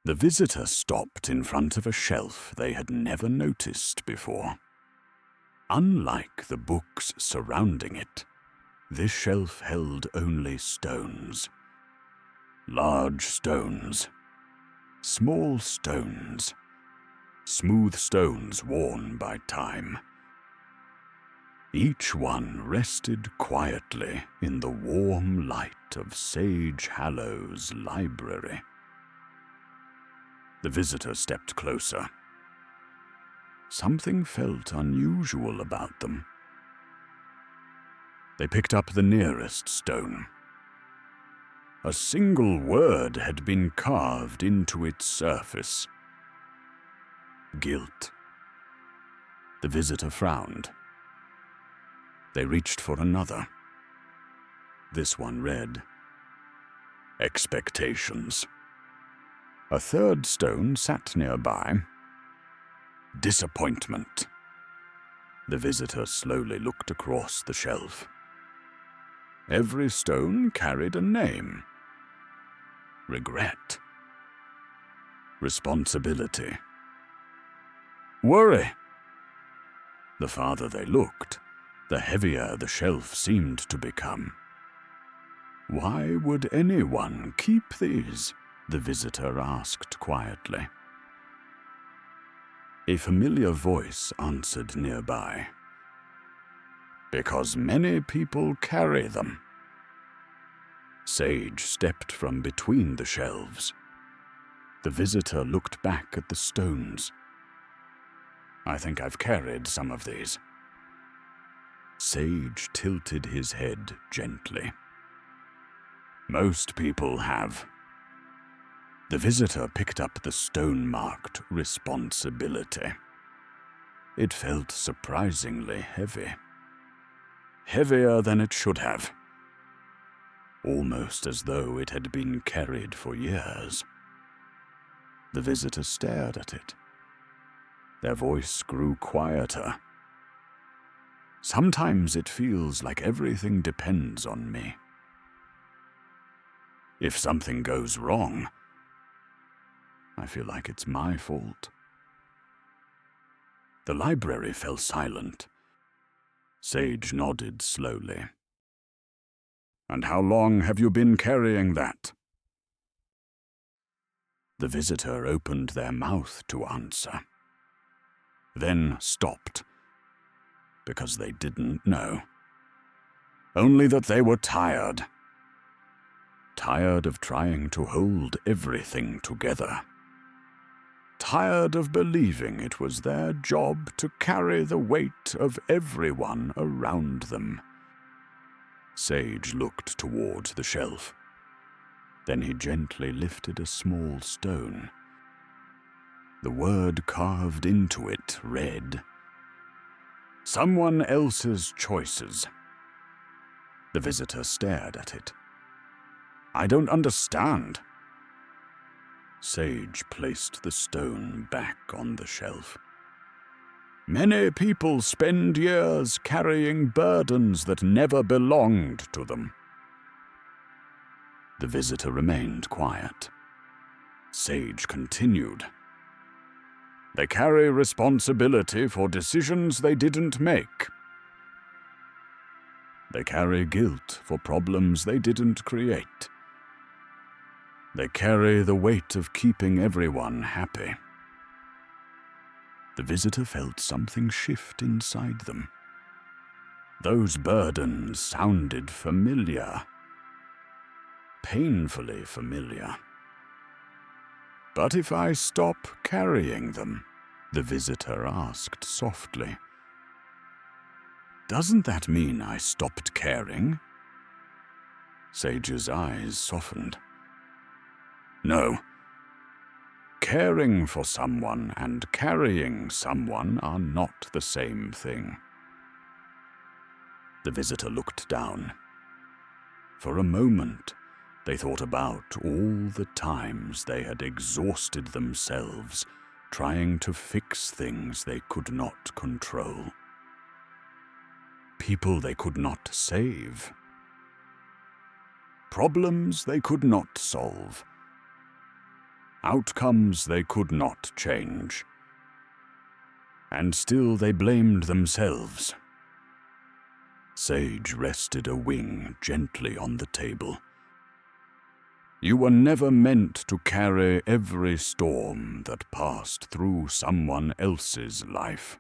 The visitor stopped in front of a shelf they had never noticed before. Unlike the books surrounding it, this shelf held only stones. Large stones, small stones, smooth stones worn by time. Each one rested quietly in the warm light of Sage Hallow's library. The visitor stepped closer. Something felt unusual about them. They picked up the nearest stone. A single word had been carved into its surface. Guilt. The visitor frowned. They reached for another. This one read, Expectations. A third stone sat nearby. Disappointment. The visitor slowly looked across the shelf. Every stone carried a name. Regret. Responsibility. Worry. The farther they looked, the heavier the shelf seemed to become. Why would anyone keep these? The visitor asked quietly. A familiar voice answered nearby. Because many people carry them. Sage stepped from between the shelves. The visitor looked back at the stones. I think I've carried some of these. Sage tilted his head gently. Most people have. The visitor picked up the stone-marked responsibility. It felt surprisingly heavy. Heavier than it should have. Almost as though it had been carried for years. The visitor stared at it. Their voice grew quieter. Sometimes it feels like everything depends on me. If something goes wrong, I feel like it's my fault. The library fell silent. Sage nodded slowly. And how long have you been carrying that? The visitor opened their mouth to answer, then stopped, because they didn't know. Only that they were tired. Tired of trying to hold everything together. Tired of believing it was their job to carry the weight of everyone around them. Sage looked toward the shelf. Then he gently lifted a small stone. The word carved into it read, Someone else's choices. The visitor stared at it. I don't understand. Sage placed the stone back on the shelf. Many people spend years carrying burdens that never belonged to them. The visitor remained quiet. Sage continued. They carry responsibility for decisions they didn't make. They carry guilt for problems they didn't create. They carry the weight of keeping everyone happy. The visitor felt something shift inside them. Those burdens sounded familiar. Painfully familiar. But if I stop carrying them, the visitor asked softly, doesn't that mean I stopped caring? Sage's eyes softened. No. Caring for someone and carrying someone are not the same thing. The visitor looked down. For a moment, they thought about all the times they had exhausted themselves trying to fix things they could not control. People they could not save. Problems they could not solve. Outcomes they could not change. And still they blamed themselves. Sage rested a wing gently on the table. You were never meant to carry every storm that passed through someone else's life.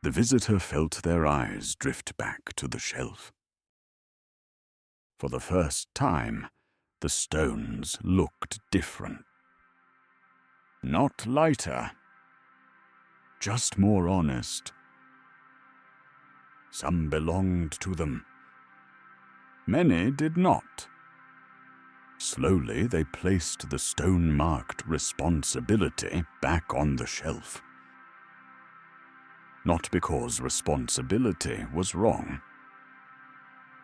The visitor felt their eyes drift back to the shelf. For the first time, the stones looked different. Not lighter, just more honest. Some belonged to them. Many did not. Slowly, they placed the stone-marked responsibility back on the shelf. Not because responsibility was wrong,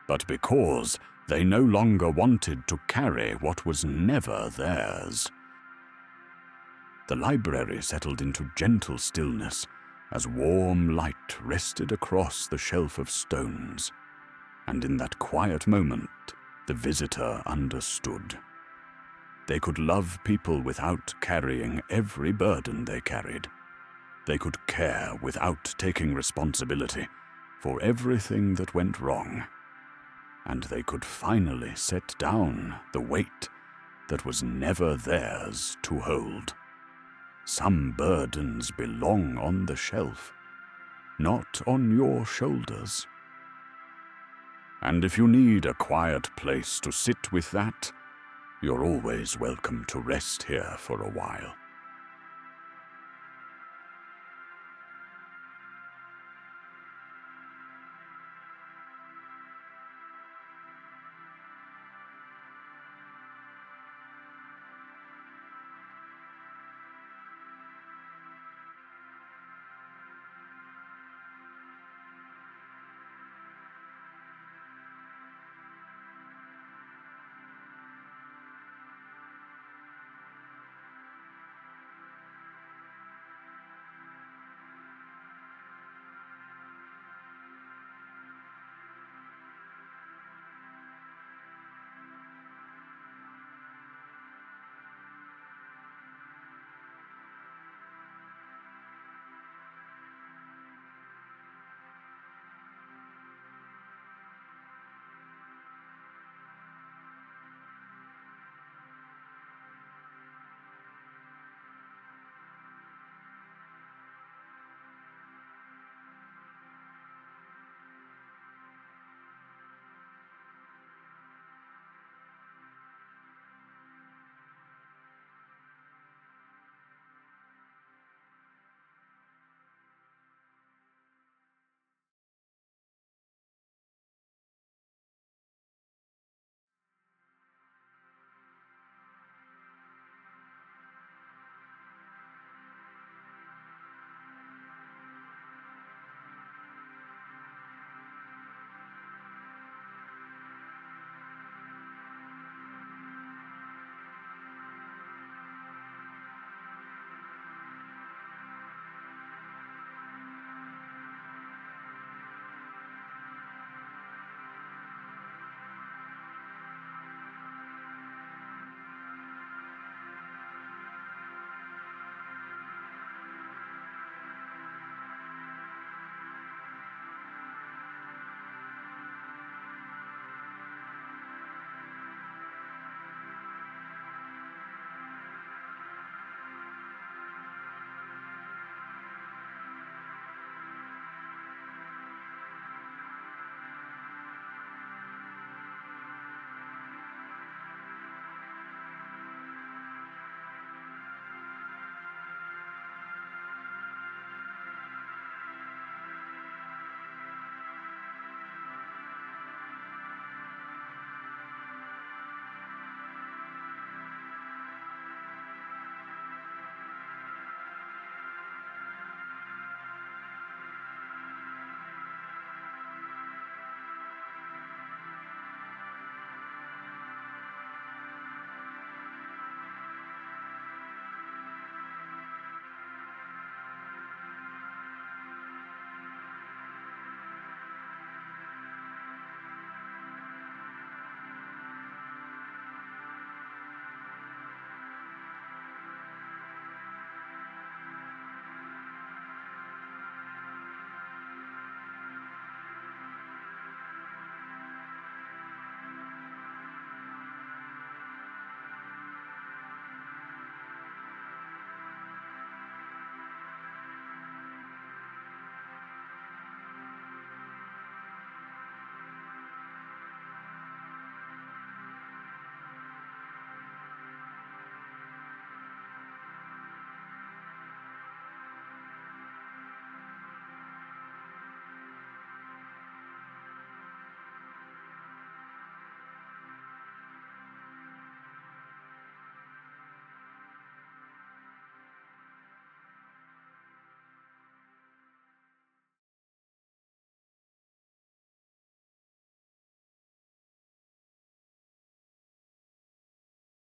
but because they no longer wanted to carry what was never theirs. The library settled into gentle stillness as warm light rested across the shelf of stones. And in that quiet moment, the visitor understood. They could love people without carrying every burden they carried. They could care without taking responsibility for everything that went wrong. And they could finally set down the weight that was never theirs to hold. Some burdens belong on the shelf, not on your shoulders. And if you need a quiet place to sit with that, you're always welcome to rest here for a while.